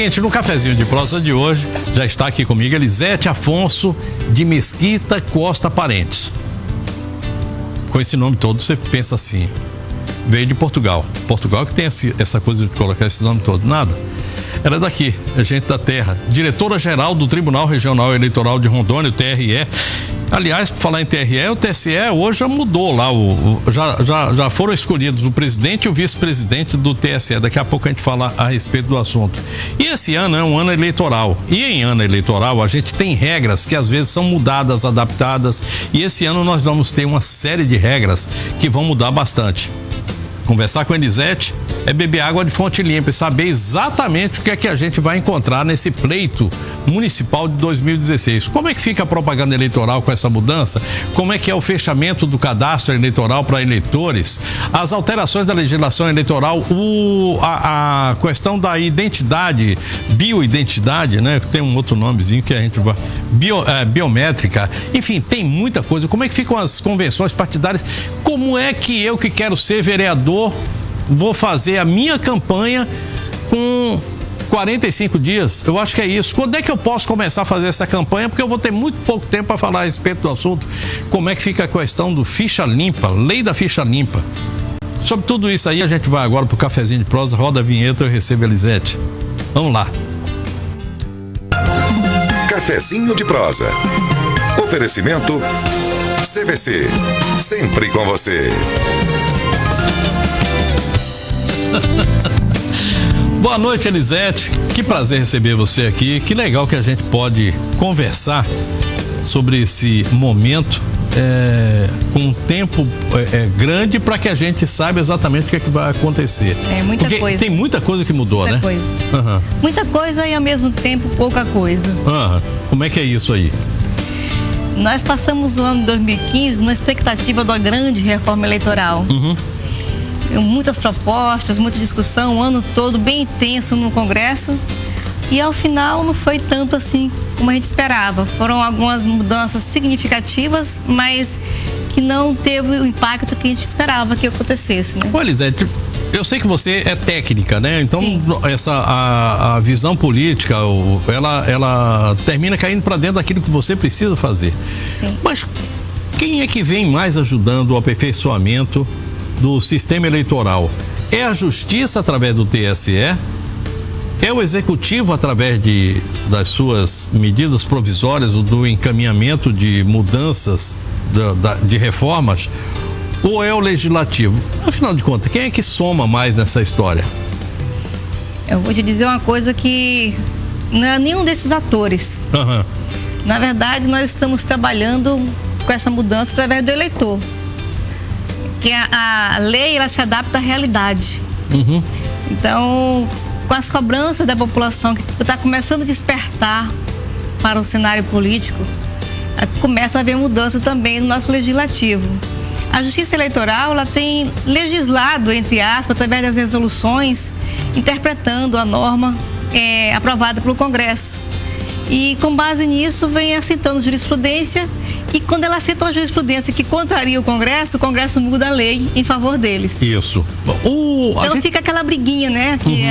Gente, no cafezinho de prosa de hoje, já está aqui comigo Elisete Afonso de Mesquita Costa Parentes. Com esse nome todo, você pensa assim, veio de Portugal. Portugal que tem essa coisa de colocar esse nome todo, nada. Ela é daqui, é gente da terra. Diretora-geral do Tribunal Regional Eleitoral de Rondônia, o TRE. Aliás, por falar em TRE, o TSE hoje já mudou lá, já foram escolhidos o presidente e o vice-presidente do TSE. Daqui a pouco a gente fala a respeito do assunto. E esse ano é um ano eleitoral. E em ano eleitoral a gente tem regras que às vezes são mudadas, adaptadas. E esse ano nós vamos ter uma série de regras que vão mudar bastante. Conversar com a Elisete é beber água de fonte limpa e saber exatamente o que é que a gente vai encontrar nesse pleito municipal de 2016. Como é que fica a propaganda eleitoral com essa mudança? Como é que é o fechamento do cadastro eleitoral para eleitores? As alterações da legislação eleitoral, a questão da identidade, bioidentidade, né? Tem um outro nomezinho que a gente vai... biométrica. Enfim, tem muita coisa. Como é que ficam as convenções partidárias? Como é que eu que quero ser vereador vou fazer a minha campanha com 45 dias? Eu acho que é isso. Quando é que eu posso começar a fazer essa campanha? Porque eu vou ter muito pouco tempo para falar a respeito do assunto. Como é que fica a questão do ficha limpa, lei da ficha limpa? Sobre tudo isso aí, a gente vai agora pro cafezinho de prosa, roda a vinheta e eu recebo a Elisete. Vamos lá. Cafezinho de prosa. Oferecimento CVC, sempre com você. Boa noite, Elisete. Que prazer receber você aqui. Que legal que a gente pode conversar sobre esse momento com um tempo grande para que a gente saiba exatamente o que é que vai acontecer. É muita Porque coisa. Tem muita coisa que mudou, muita né? Coisa. Uhum. Muita coisa e ao mesmo tempo pouca coisa. Uhum. Como é que é isso aí? Nós passamos o ano de 2015 na expectativa da grande reforma eleitoral. Uhum. Muitas propostas, muita discussão, o ano todo bem intenso no Congresso. E ao final não foi tanto assim como a gente esperava. Foram algumas mudanças significativas, mas que não teve o impacto que a gente esperava que acontecesse, né? Ô, Elisete, eu sei que você é técnica, né? Então, a visão política, ela termina caindo para dentro daquilo que você precisa fazer. Sim. Mas quem é que vem mais ajudando o aperfeiçoamento do sistema eleitoral? É a Justiça através do TSE? É o Executivo através das suas medidas provisórias, do encaminhamento de mudanças, de reformas? Ou é o Legislativo? Afinal de contas, quem é que soma mais nessa história? Eu vou te dizer uma coisa que não é nenhum desses atores. Uhum. Na verdade, nós estamos trabalhando com essa mudança através do eleitor. Que a lei, ela se adapta à realidade. Uhum. Então, com as cobranças da população que está começando a despertar para o cenário político, começa a haver mudança também no nosso legislativo. A Justiça Eleitoral, ela tem legislado, entre aspas, através das resoluções, interpretando a norma aprovada pelo Congresso. E com base nisso, vem aceitando jurisprudência, e quando ela aceita uma jurisprudência que contraria o Congresso muda a lei em favor deles. Isso. Então fica aquela briguinha, né? Que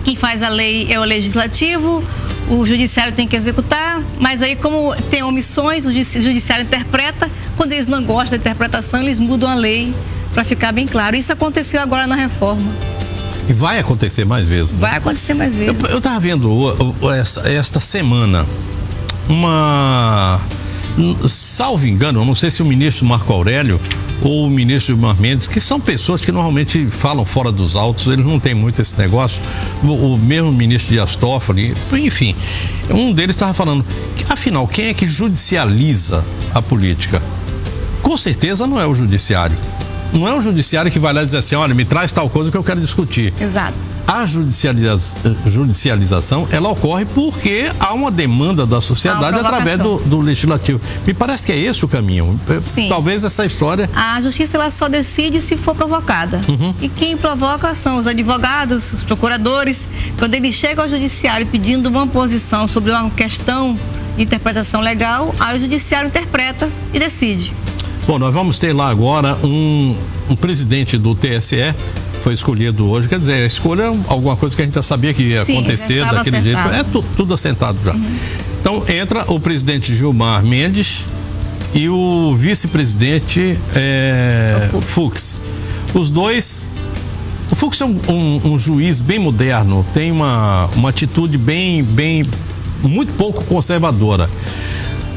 quem faz a lei é o Legislativo, o Judiciário tem que executar, mas aí como tem omissões, o Judiciário interpreta, quando eles não gostam da interpretação, eles mudam a lei para ficar bem claro. Isso aconteceu agora na reforma. E vai acontecer mais vezes, né? Vai acontecer mais vezes. Eu estava vendo esta semana salvo engano, eu não sei se o ministro Marco Aurélio ou o ministro Gilmar Mendes, que são pessoas que normalmente falam fora dos autos, eles não têm muito esse negócio, o mesmo ministro Dias Toffoli, enfim, um deles estava falando, afinal, quem é que judicializa a política? Com certeza não é o judiciário. Não é o judiciário que vai lá dizer assim, olha, me traz tal coisa que eu quero discutir. Exato. A judicialização, ela ocorre porque há uma demanda da sociedade através do legislativo. Me parece que é esse o caminho. Sim. Talvez essa história... A justiça, ela só decide se for provocada. E quem provoca são os advogados, os procuradores. Quando eles chegam ao judiciário pedindo uma posição sobre uma questão de interpretação legal, aí o judiciário interpreta e decide. Bom, nós vamos ter lá agora um presidente do TSE foi escolhido hoje, quer dizer, a escolha é alguma coisa que a gente já sabia que ia acontecer daquele jeito. É tudo assentado já. Então entra o presidente Gilmar Mendes e o vice-presidente Fux. Os dois. O Fux é um juiz bem moderno, tem uma atitude muito pouco conservadora.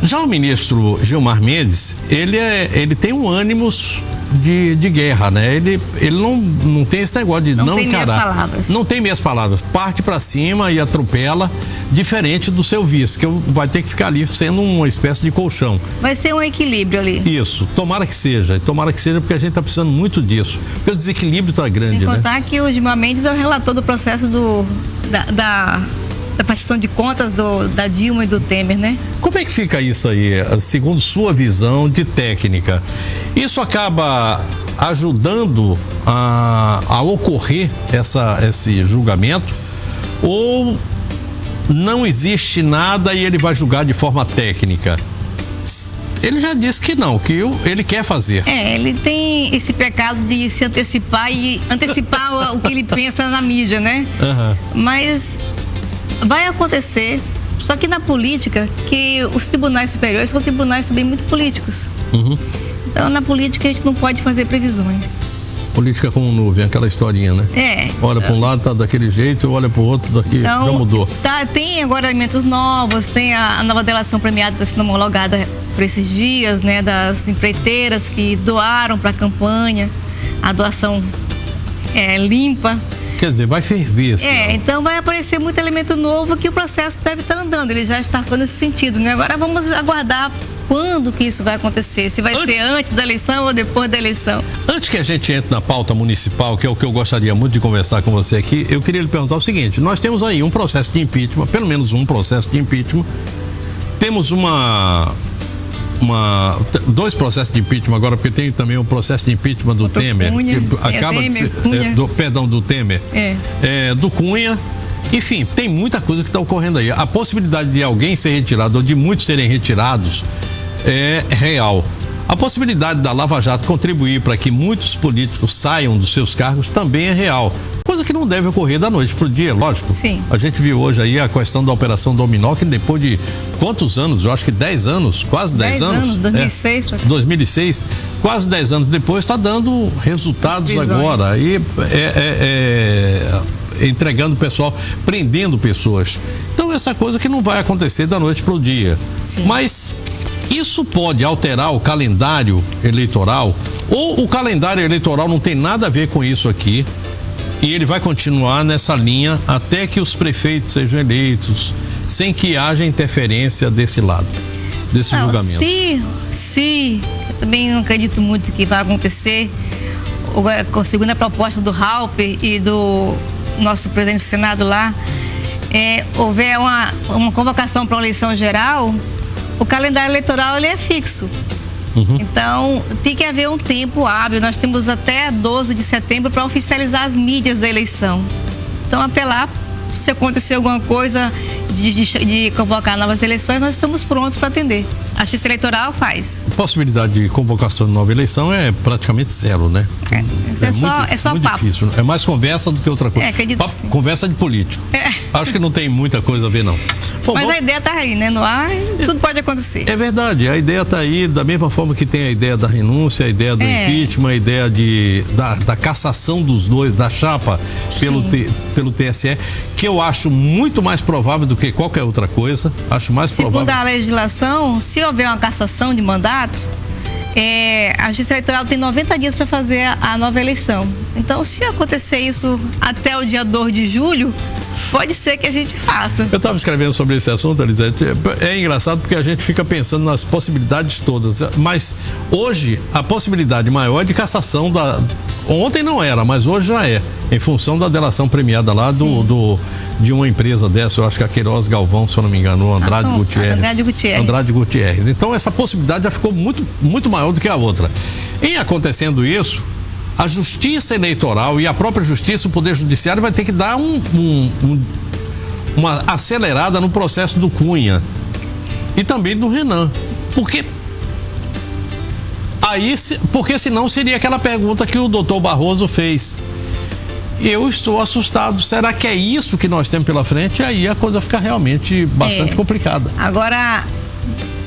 Já o ministro Gilmar Mendes, ele tem um ânimos de guerra, né? Ele não tem esse negócio de não encarar. Não tem meias palavras. Parte para cima e atropela, diferente do seu vice, que vai ter que ficar ali sendo uma espécie de colchão. Vai ser um equilíbrio ali. Isso, tomara que seja, porque a gente está precisando muito disso. Porque o desequilíbrio está grande, né? Sem contar que o Gilmar Mendes é o relator do processo da prestação de contas da Dilma e do Temer, né? Como é que fica isso aí, segundo sua visão de técnica? Isso acaba ajudando a ocorrer esse julgamento? Ou não existe nada e ele vai julgar de forma técnica? Ele já disse que não, que ele quer fazer. Ele tem esse pecado de se antecipar e antecipar o que ele pensa na mídia, né? Mas vai acontecer, só que na política, que os tribunais superiores são tribunais também muito políticos. Então, na política, a gente não pode fazer previsões. Política como nuvem, aquela historinha, né? Olha para um lado, tá daquele jeito, olha para o outro, daqui então, já mudou. Tem agora alimentos novos, tem a nova delação premiada que está sendo homologada por esses dias, né? Das empreiteiras que doaram para a campanha, a doação limpa. Quer dizer, vai ferver. Então vai aparecer muito elemento novo que o processo deve estar andando. Ele já está fazendo esse sentido, né? Agora vamos aguardar quando que isso vai acontecer. Se vai ser antes da eleição ou depois da eleição. Antes que a gente entre na pauta municipal, que é o que eu gostaria muito de conversar com você aqui, eu queria lhe perguntar o seguinte. Nós temos aí um processo de impeachment, pelo menos um processo de impeachment. Temos dois processos de impeachment agora, porque tem também o processo de impeachment do Temer, Cunha, que acaba de ser, do Temer, do Cunha. Enfim, tem muita coisa que está ocorrendo aí. A possibilidade de alguém ser retirado ou de muitos serem retirados é real. A possibilidade da Lava Jato contribuir para que muitos políticos saiam dos seus cargos também é real. Coisa que não deve ocorrer da noite para o dia, lógico. Sim. A gente viu hoje aí a questão da Operação Dominó, que depois de quantos anos? Eu acho que 10 anos, quase 10 anos. 2006. 2006, quase 10 anos depois, está dando resultados agora. E entregando o pessoal, prendendo pessoas. Então, essa coisa que não vai acontecer da noite para o dia. Sim. Mas isso pode alterar o calendário eleitoral, ou o calendário eleitoral não tem nada a ver com isso aqui, e ele vai continuar nessa linha até que os prefeitos sejam eleitos, sem que haja interferência desse lado, desse julgamento. Se eu também não acredito muito que vai acontecer, segundo a proposta do Halper e do nosso presidente do Senado lá, houver uma convocação para uma eleição geral, o calendário eleitoral ele é fixo. Então, tem que haver um tempo hábil. Nós temos até 12 de setembro para oficializar as mídias da eleição. Então, até lá, se acontecer alguma coisa de convocar novas eleições, nós estamos prontos para atender. A Justiça Eleitoral faz. A possibilidade de convocação de nova eleição é praticamente zero, né? É só papo. Difícil. É mais conversa do que outra coisa. Acredito papo, sim. Conversa de político. Acho que não tem muita coisa a ver, não. Bom, mas a ideia está aí, né? No ar, tudo pode acontecer. É verdade, a ideia está aí, da mesma forma que tem a ideia da renúncia, a ideia do impeachment, a ideia da cassação dos dois, da chapa pelo TSE, que eu acho muito mais provável do que qualquer outra coisa. Acho mais provável. Segundo a legislação, se houver uma cassação de mandato, a Justiça Eleitoral tem 90 dias para fazer a nova eleição. Então, se acontecer isso até o dia 2 de julho, pode ser que a gente faça. Eu estava escrevendo sobre esse assunto, Elisete. É engraçado porque a gente fica pensando nas possibilidades todas. Mas hoje, a possibilidade maior é de cassação Ontem não era, mas hoje já é. Em função da delação premiada lá de uma empresa dessa, eu acho que a Queiroz Galvão, se eu não me engano, Andrade Gutierrez. Então, essa possibilidade já ficou muito, muito maior do que a outra. Em acontecendo isso, a Justiça Eleitoral e a própria Justiça, o Poder Judiciário, vai ter que dar uma acelerada no processo do Cunha e também do Renan. Porque senão seria aquela pergunta que o doutor Barroso fez. eu estou assustado. Será que é isso que nós temos pela frente? E aí a coisa fica realmente bastante complicada. Agora,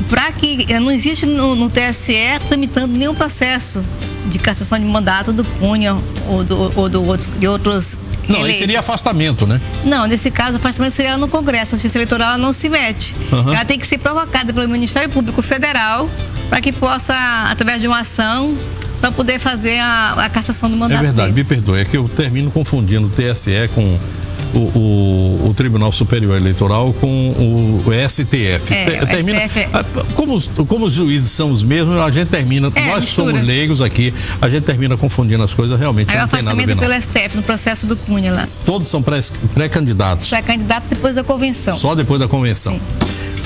para que não existe no TSE tramitando nenhum processo de cassação de mandato do Cunha ou de outros Não, eleitos. aí seria afastamento, né? Não, nesse caso, o afastamento seria no Congresso. A Justiça Eleitoral ela não se mete. Ela tem que ser provocada pelo Ministério Público Federal para que possa, através de uma ação, para poder fazer a cassação do mandato. É verdade, deles. me perdoe, é que eu termino confundindo o TSE com o Tribunal Superior Eleitoral com o STF. Como os juízes são os mesmos, a gente termina, nós que somos leigos aqui, a gente termina confundindo as coisas, realmente Aí não tem nada a ver, não. pelo STF, no processo do Cunha lá. Todos são pré-candidatos. Pré-candidato depois da convenção. Só depois da convenção. Sim.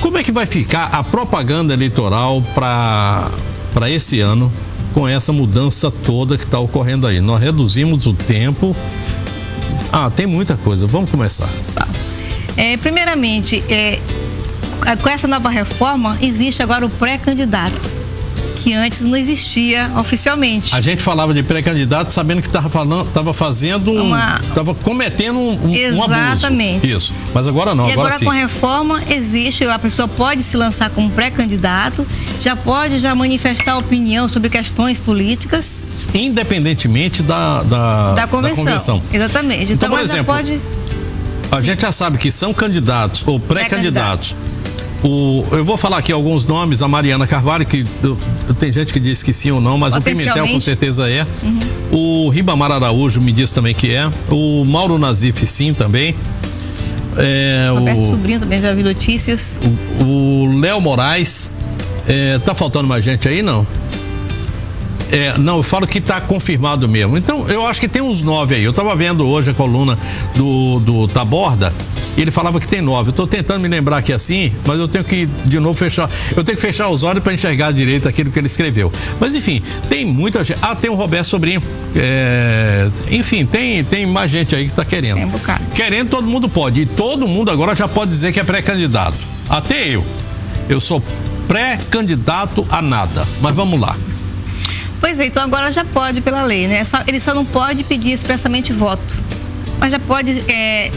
Como é que vai ficar a propaganda eleitoral para esse ano com essa mudança toda que está ocorrendo aí? Nós reduzimos o tempo. Tem muita coisa. Vamos começar. Tá. Primeiramente, com essa nova reforma, existe agora o pré-candidato, que antes não existia oficialmente. A gente falava de pré-candidato sabendo que estava cometendo um abuso. Exatamente. Isso. Mas agora não. E agora sim. Com a reforma, a pessoa pode se lançar como pré-candidato, pode manifestar opinião sobre questões políticas. Independentemente da convenção. Exatamente. Então, por exemplo, pode... a gente já sabe que são candidatos ou pré-candidatos. Eu vou falar aqui alguns nomes, a Mariana Carvalho, que tem gente que diz que sim ou não, mas o Pimentel com certeza é. O Ribamar Araújo me diz também que é. O Mauro Nazif, sim, também. Roberto Sobrinho também, já vi notícias. O Léo Moraes. Tá faltando mais gente aí, não? Não, eu falo que tá confirmado mesmo. Então, eu acho que tem uns 9 aí. Eu tava vendo hoje a coluna do Taborda e ele falava que tem 9. Eu tô tentando me lembrar aqui assim, mas eu tenho que, de novo, fechar. Eu tenho que fechar os olhos para enxergar direito aquilo que ele escreveu. Mas, enfim, tem muita gente. Tem o Roberto Sobrinho. Enfim, tem mais gente aí que tá querendo. Tem um bocado. Querendo, todo mundo pode. E todo mundo agora já pode dizer que é pré-candidato. Até eu. Eu sou pré-candidato a nada. Mas vamos lá. Pois é, então agora já pode pela lei, né? Ele só não pode pedir expressamente voto, mas já pode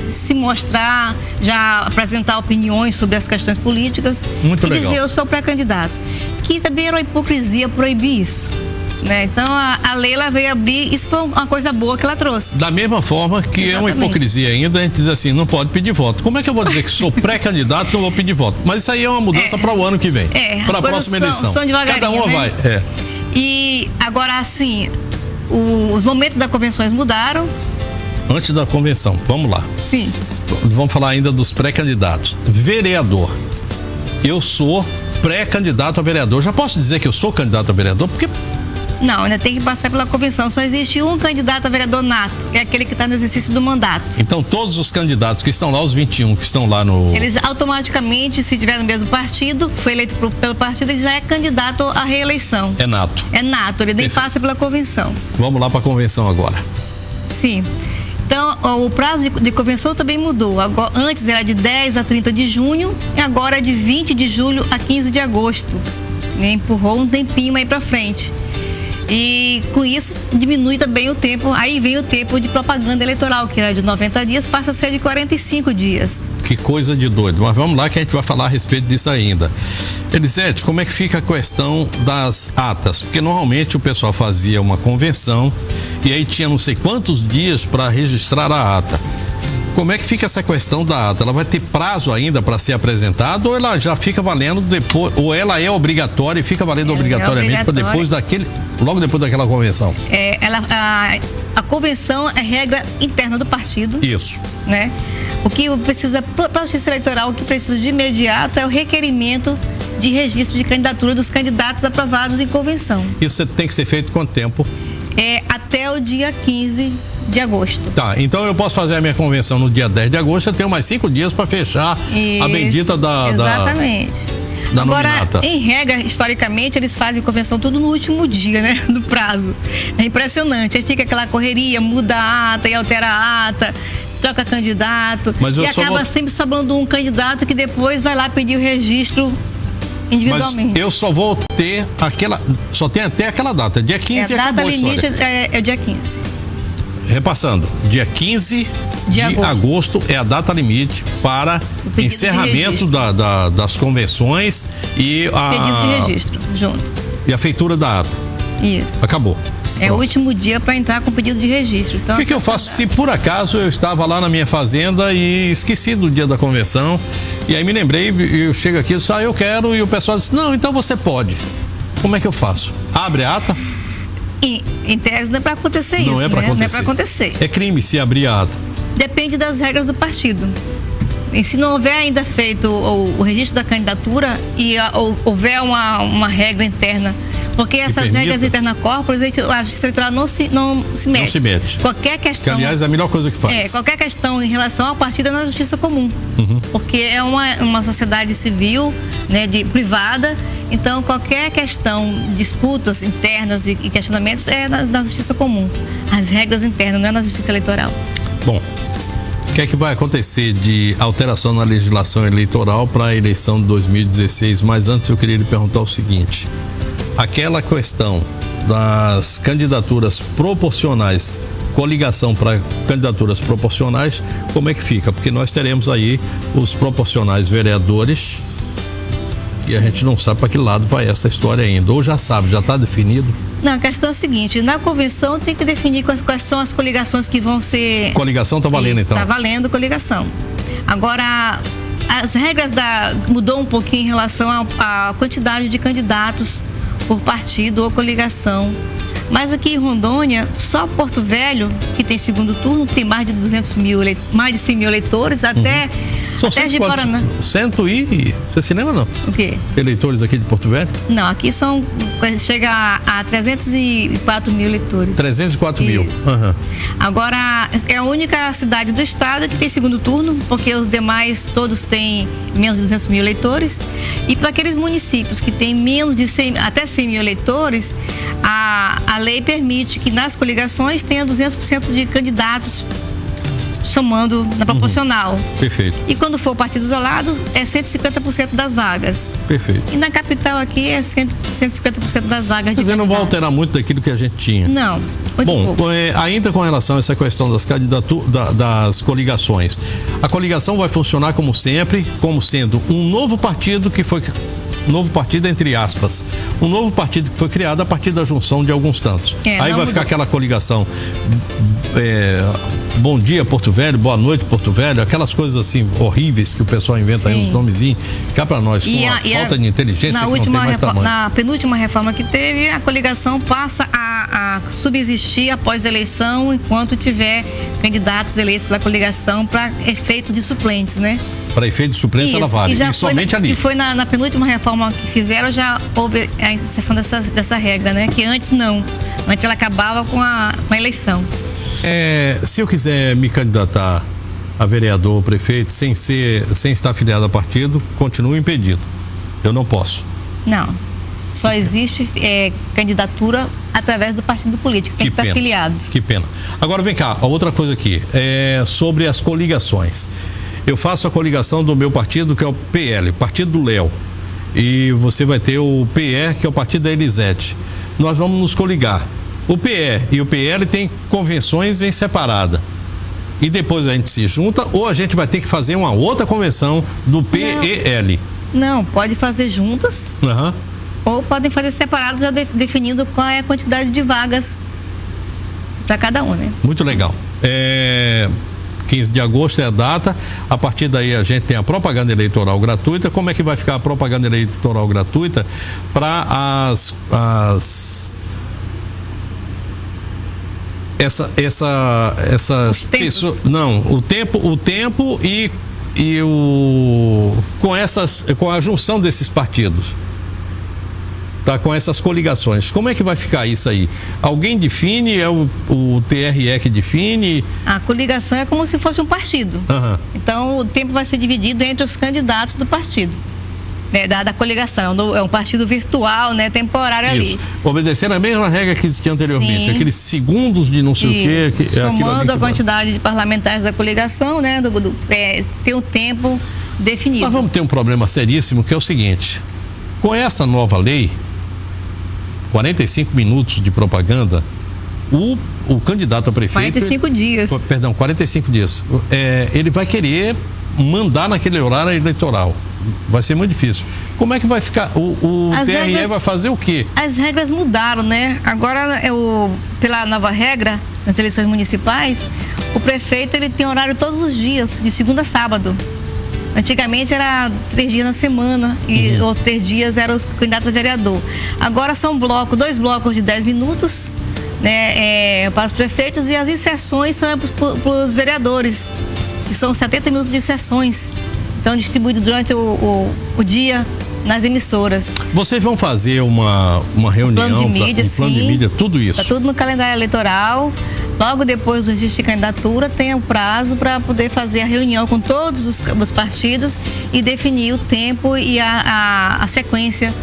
se mostrar, já apresentar opiniões sobre as questões políticas. Muito e legal. Dizer eu sou pré-candidato. Que também era uma hipocrisia proibir isso, né? Então a lei ela veio abrir, isso foi uma coisa boa que ela trouxe. Da mesma forma que Exatamente. É uma hipocrisia ainda, a gente diz assim, não pode pedir voto. Como é que eu vou dizer que sou pré-candidato e não vou pedir voto? Mas isso aí é uma mudança para o ano que vem, para a próxima eleição. São devagarinho, cada uma né? vai. E agora, assim, os momentos das convenções mudaram. Antes da convenção, vamos lá. Sim. Vamos falar ainda dos pré-candidatos. Vereador. Eu sou pré-candidato a vereador. Já posso dizer que eu sou candidato a vereador? Porque... Não, ainda tem que passar pela convenção. Só existe um candidato a vereador nato, é aquele que está no exercício do mandato. Então, todos os candidatos que estão lá, os 21 que estão lá no... Eles automaticamente, se tiver no mesmo partido, foi eleito pelo partido, ele já é candidato à reeleição. É nato. É nato, ele nem passa pela convenção. Vamos lá para a convenção agora. Sim. Então, o prazo de convenção também mudou. Agora, antes era de 10 a 30 de junho e agora é de 20 de julho a 15 de agosto. Empurrou um tempinho aí para frente. E com isso diminui também o tempo, aí vem o tempo de propaganda eleitoral, que era de 90 dias, passa a ser de 45 dias. Que coisa de doido, mas vamos lá que a gente vai falar a respeito disso ainda. Elisete, como é que fica a questão das atas? Porque normalmente o pessoal fazia uma convenção e aí tinha não sei quantos dias para registrar a ata. Como é que fica essa questão da ata? Ela vai ter prazo ainda para ser apresentada ou ela já fica valendo depois, ou ela é obrigatória e fica valendo obrigatoriamente para depois logo depois daquela convenção? A convenção é regra interna do partido. Isso. Né? O que precisa, para a Justiça Eleitoral, o que precisa de imediato é o requerimento de registro de candidatura dos candidatos aprovados em convenção. Isso tem que ser feito quanto tempo? Até o dia 15 de agosto. Tá, então eu posso fazer a minha convenção no dia 10 de agosto, eu tenho mais 5 dias para fechar a bendita Exatamente. da Agora, nominata. em regra, historicamente, eles fazem convenção tudo no último dia, né? Do prazo. É impressionante. Aí fica aquela correria, muda a ata e altera a ata, troca candidato. Mas e acaba sempre sobrando um candidato que depois vai lá pedir o registro individualmente. Mas eu só vou ter só tem até aquela data, dia 15 a data acabou a limite história. é dia 15. repassando, dia 15 de agosto é a data limite para encerramento das convenções e pedido de registro junto. E a feitura da ata. Isso. Acabou. É o último dia para entrar com pedido de registro. Então, o que eu faço se por acaso eu estava lá na minha fazenda e esqueci do dia da convenção, e aí me lembrei, eu chego aqui e disse, eu quero, e o pessoal disse, não, então você pode. Como é que eu faço? Abre a ata? Em tese não é para acontecer isso, não é para acontecer. Não é para acontecer. É crime se abrir a ata. Depende das regras do partido. E se não houver ainda feito o registro da candidatura e houver uma regra interna, porque essas regras internas corporais, a Justiça Eleitoral não se mete. Não se mete. Qualquer questão... Que, aliás, é a melhor coisa que faz. Qualquer questão em relação ao partido é na Justiça Comum. Porque é uma sociedade civil, né, privada. Então, qualquer questão, disputas internas e questionamentos é na Justiça Comum. As regras internas, não é na Justiça Eleitoral. Bom, o que é que vai acontecer de alteração na legislação eleitoral para a eleição de 2016? Mas antes eu queria lhe perguntar o seguinte: aquela questão das candidaturas proporcionais, coligação para candidaturas proporcionais, como é que fica? Porque nós teremos aí os proporcionais vereadores e a gente não sabe para que lado vai essa história ainda. Ou já sabe, já está definido? Não, a questão é a seguinte, na convenção tem que definir quais são as coligações que vão ser... Coligação está valendo, então? Está valendo coligação. Agora, as regras mudou um pouquinho em relação à quantidade de candidatos por partido ou coligação. Mas aqui em Rondônia, só Porto Velho, que tem segundo turno, tem mais de 100 mil eleitores, até Ji-Paraná. Você se lembra, não? O quê? Eleitores aqui de Porto Velho? Não, aqui chega a 304 mil eleitores. 304 mil. Uhum. Agora, é a única cidade do estado que tem segundo turno, porque os demais todos têm menos de 200 mil eleitores. E para aqueles municípios que têm menos de até 100 mil eleitores, a lei permite que nas coligações tenha 200% de candidatos somando na proporcional. Perfeito. E quando for partido isolado, é 150% das vagas. Perfeito. E na capital aqui é 150% das vagas. Quer dizer, não vai alterar muito daquilo que a gente tinha. Não. Bom, ainda com relação a essa questão das das coligações, a coligação vai funcionar como sempre, como sendo um novo partido que foi... Novo partido, entre aspas. Um novo partido que foi criado a partir da junção de alguns tantos. Aí vai ficar aquela coligação. Bom dia, Porto Velho, boa noite, Porto Velho, aquelas coisas assim horríveis que o pessoal inventa. Sim. Aí uns nomezinhos, cá pra nós, com a falta de inteligência que não tem mais tamanho. Na penúltima reforma que teve, a coligação passa a subsistir após a eleição, enquanto tiver candidatos eleitos pela coligação para efeitos de suplentes, né? Para efeito de suplência, ela vale. E somente ali. E foi na penúltima reforma que fizeram, já houve a inserção dessa regra, né? Que antes não. Antes ela acabava com a eleição. Se eu quiser me candidatar a vereador ou prefeito sem estar afiliado a partido, continuo impedido. Eu não posso. Não. Só existe candidatura através do partido político. Tem que estar afiliado. Que pena. Agora vem cá, a outra coisa aqui. Sobre as coligações. Eu faço a coligação do meu partido, que é o PL, Partido do Léo. E você vai ter o PE, que é o Partido da Elisete. Nós vamos nos coligar. O PE e o PL têm convenções em separada. E depois a gente se junta, ou a gente vai ter que fazer uma outra convenção do PEL. Não, pode fazer juntas. Uhum. Ou podem fazer separado, já definindo qual é a quantidade de vagas para cada um, né? Muito legal. 15 de agosto é a data. A partir daí a gente tem a propaganda eleitoral gratuita. Como é que vai ficar a propaganda eleitoral gratuita para essas pessoas? Não, o tempo e com a junção desses partidos. Tá, com essas coligações. Como é que vai ficar isso aí? Alguém define? É o TRE que define? A coligação é como se fosse um partido. Uhum. Então, o tempo vai ser dividido entre os candidatos do partido. Da coligação. É um partido virtual, né, temporário. Isso. Ali. Obedecendo a mesma regra que existia anteriormente. Sim. Aqueles segundos de não sei o quê. Somando a quantidade de parlamentares da coligação, né, tem o tempo definido. Nós vamos ter um problema seríssimo, que é o seguinte. Com essa nova lei, 45 minutos de propaganda o candidato a prefeito... 45 dias. Perdão, 45 dias. Ele vai querer mandar naquele horário eleitoral. Vai ser muito difícil. Como é que vai ficar? O TRE vai fazer o quê? As regras mudaram, né? Agora, pela nova regra, nas eleições municipais, o prefeito ele tem horário todos os dias, de segunda a sábado. Antigamente era 3 dias na semana e outros 3 dias eram os candidatos a vereador. Agora são 2 blocos de 10 minutos, né, para os prefeitos, e as inserções são para os vereadores, que são 70 minutos de sessões. Então, distribuído durante o dia nas emissoras. Vocês vão fazer uma reunião, plano de mídia, plano de mídia, tudo isso? Está tudo no calendário eleitoral. Logo depois do registro de candidatura, tem o prazo para poder fazer a reunião com todos os partidos e definir o tempo e a sequência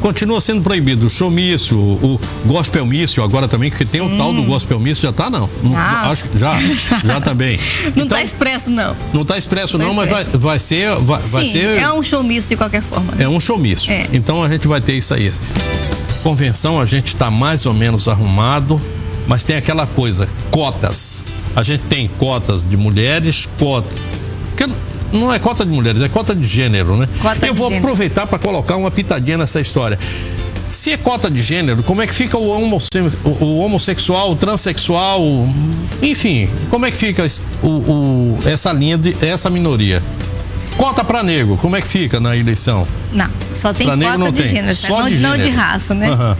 Continua sendo proibido o showmício, o gospelmício agora também, porque tem o tal do gospelmício, já tá não? Acho que já também. Não está expresso não. Não está expresso não, mas vai ser... É um showmício de qualquer forma. É um showmício. Então a gente vai ter isso aí. Convenção, a gente está mais ou menos arrumado, mas tem aquela coisa, cotas. A gente tem cotas de mulheres, porque não é cota de mulheres, é cota de gênero, né? Eu vou aproveitar para colocar uma pitadinha nessa história. Se é cota de gênero, como é que fica o homossexual, o transexual, enfim, como é que fica essa linha, essa minoria? Cota para negro, como é que fica na eleição? Não, só tem pra cota de gênero, não de raça, né? Uhum.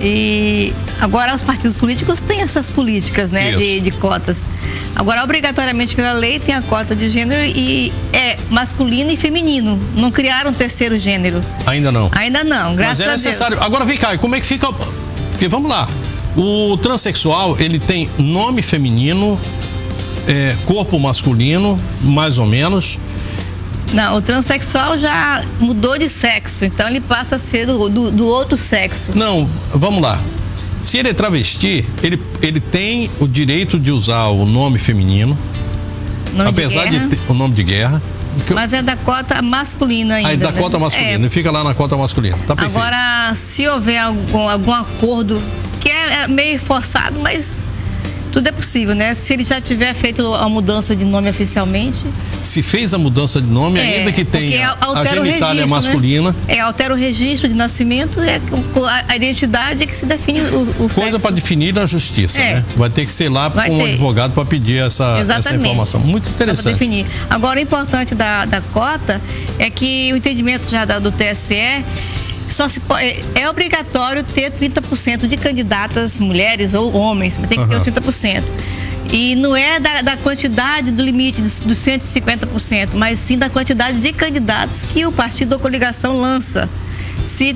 E agora os partidos políticos têm essas políticas, né, de cotas. Agora, obrigatoriamente pela lei, tem a cota de gênero e é masculino e feminino. Não criaram um terceiro gênero. Ainda não? Ainda não, graças a Deus. Mas é necessário. Agora, vem cá, como é que fica? Porque vamos lá. O transexual, ele tem nome feminino, corpo masculino, mais ou menos. Não, o transexual já mudou de sexo, então ele passa a ser do outro sexo. Não, vamos lá. Se ele é travesti, ele tem o direito de usar o nome feminino, apesar de ter o nome de guerra. Mas é da cota masculina ainda. É da cota masculina, ele fica lá na cota masculina. Tá perfeito. Agora, se houver algum acordo, que é meio forçado, mas tudo é possível, né? Se ele já tiver feito a mudança de nome oficialmente. Se fez a mudança de nome, ainda que tenha a genitália masculina. Né? Altera o registro de nascimento, a identidade é que se define o coisa para definir na justiça, né? Vai ter que ser lá com um advogado para pedir essa informação. Muito interessante. Definir. Agora, o importante da cota é que o entendimento já do TSE é obrigatório ter 30% de candidatas mulheres ou homens, mas tem que ter os 30%. E não é da quantidade do limite dos 150%, mas sim da quantidade de candidatos que o partido ou coligação lança. Se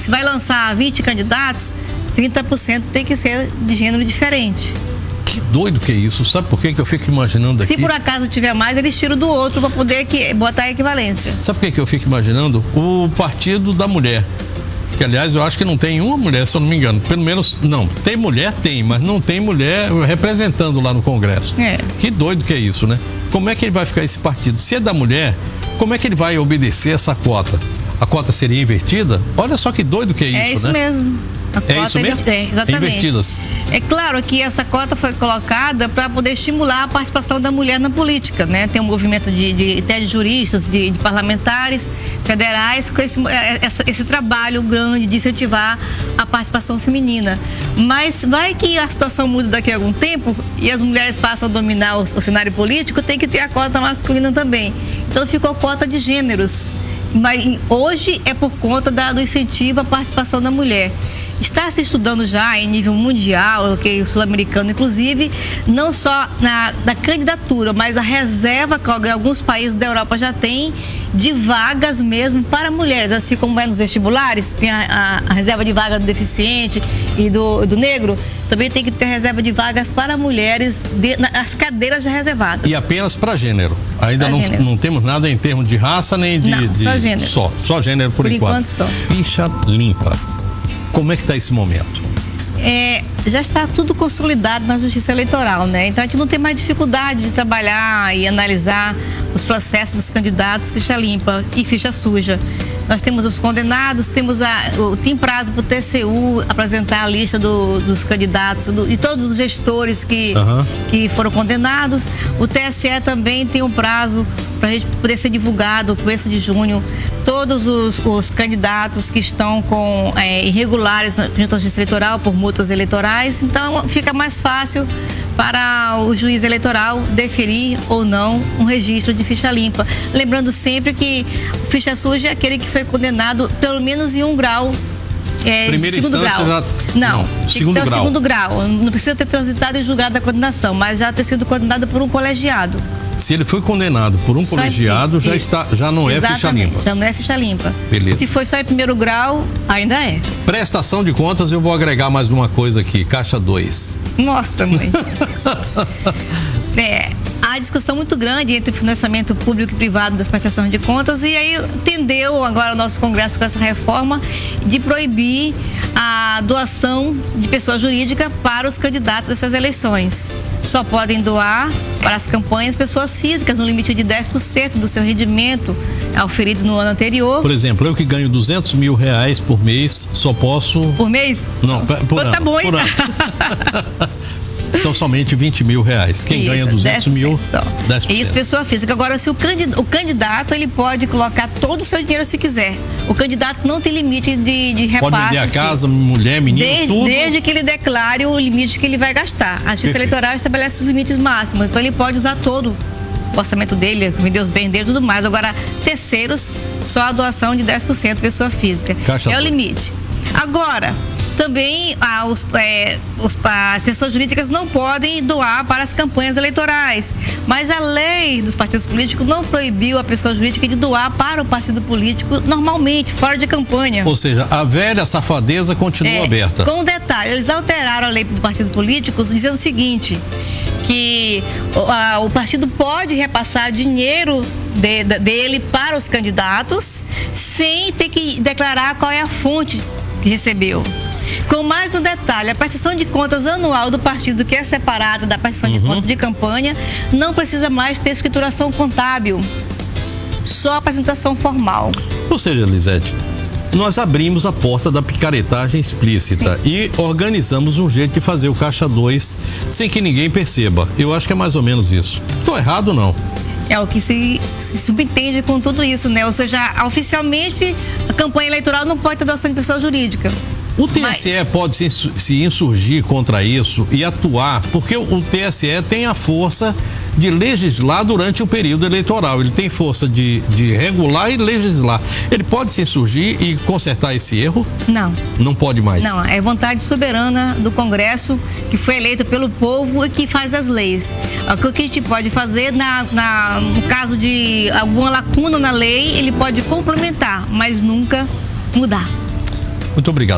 vai lançar 20 candidatos, 30% tem que ser de gênero diferente. Que doido que é isso, sabe por que eu fico imaginando aqui? Se por acaso tiver mais, eles tiram do outro para poder botar a equivalência. Sabe por que eu fico imaginando? O Partido da Mulher, que aliás eu acho que não tem uma mulher, se eu não me engano, pelo menos, não, tem mulher, mas não tem mulher representando lá no Congresso. Que doido que é isso, né? Como é que ele vai ficar esse partido? Se é da mulher, como é que ele vai obedecer essa cota? A cota seria invertida? Olha só que doido que é isso, né? É isso mesmo. É isso mesmo? Exatamente. Invertidas. É claro que essa cota foi colocada para poder estimular a participação da mulher na política, né? Tem um movimento até de juristas, de parlamentares federais com esse trabalho grande de incentivar a participação feminina. Mas vai que a situação muda daqui a algum tempo e as mulheres passam a dominar o cenário político, tem que ter a cota masculina também. Então ficou cota de gêneros. Mas hoje é por conta do incentivo à participação da mulher. Está se estudando já em nível mundial, sul-americano inclusive, não só na candidatura, mas a reserva que alguns países da Europa já têm de vagas mesmo para mulheres, assim como é nos vestibulares, tem a reserva de vaga do deficiente e do negro, também tem que ter reserva de vagas para mulheres nas cadeiras já reservadas. E apenas para gênero? Ainda não temos nada em termos de raça nem de... Não, só gênero. Só gênero por enquanto. Só. Ficha limpa. Como é que está esse momento? já está tudo consolidado na Justiça Eleitoral, né? Então a gente não tem mais dificuldade de trabalhar e analisar os processos dos candidatos ficha limpa e ficha suja. Nós temos os condenados, tem prazo para o TCU apresentar a lista dos candidatos e todos os gestores que foram condenados. O TSE também tem um prazo para a gente poder ser divulgado, no começo de junho, todos os candidatos que estão com irregulares junto à Justiça Eleitoral por multas eleitorais. Então fica mais fácil para o juiz eleitoral deferir ou não um registro de ficha limpa. Lembrando sempre que ficha suja é aquele que foi condenado pelo menos em 1 grau. Primeira segundo instância grau. Não, segundo grau. Segundo grau. Não precisa ter transitado em julgado da condenação, mas já ter sido condenado por um colegiado. Se ele foi condenado por um colegiado, já não é ficha limpa. Já não é ficha limpa. Beleza. Se foi só em 1º grau, ainda é. Prestação de contas, eu vou agregar mais uma coisa aqui, caixa 2. Nossa, mãe. Há discussão muito grande entre o financiamento público e privado das prestações de contas, e aí tendeu agora o nosso Congresso com essa reforma de proibir a doação de pessoa jurídica para os candidatos dessas eleições. Só podem doar para as campanhas pessoas físicas no limite de 10% do seu rendimento auferido no ano anterior. Por exemplo, eu que ganho R$200 mil por mês, só posso... Por mês? Não, por ano. Tá bom, por ano. Então, somente R$20 mil. Quem ganha 200 mil, só. 10%. Isso, pessoa física. Agora, se o candidato, ele pode colocar todo o seu dinheiro se quiser. O candidato não tem limite de repasse. Pode vender a casa, mulher, menino, tudo. Desde que ele declare o limite que ele vai gastar. A Justiça Eleitoral estabelece os limites máximos. Então, ele pode usar todo o orçamento dele, vender os bens dele e tudo mais. Agora, terceiros, só a doação de 10% pessoa física. Caixa o limite. Agora, também as pessoas jurídicas não podem doar para as campanhas eleitorais. Mas a lei dos partidos políticos não proibiu a pessoa jurídica de doar para o partido político normalmente, fora de campanha. Ou seja, a velha safadeza continua aberta. Com um detalhe, eles alteraram a lei dos partidos políticos dizendo o seguinte, que o partido pode repassar dinheiro dele para os candidatos sem ter que declarar qual é a fonte que recebeu. Com mais um detalhe, a prestação de contas anual do partido, que é separada da prestação de contas de campanha, não precisa mais ter escrituração contábil, só apresentação formal. Ou seja, Lisete, nós abrimos a porta da picaretagem explícita e organizamos um jeito de fazer o Caixa 2 sem que ninguém perceba. Eu acho que é mais ou menos isso. Estou errado ou não? É o que se subentende com tudo isso, né? Ou seja, oficialmente, a campanha eleitoral não pode ter doação de pessoa jurídica. O TSE pode se insurgir contra isso e atuar, porque o TSE tem a força de legislar durante o período eleitoral. Ele tem força de regular e legislar. Ele pode se insurgir e consertar esse erro? Não. Não pode mais? Não, é vontade soberana do Congresso, que foi eleito pelo povo e que faz as leis. O que a gente pode fazer, no caso de alguma lacuna na lei, ele pode complementar, mas nunca mudar. Muito obrigado.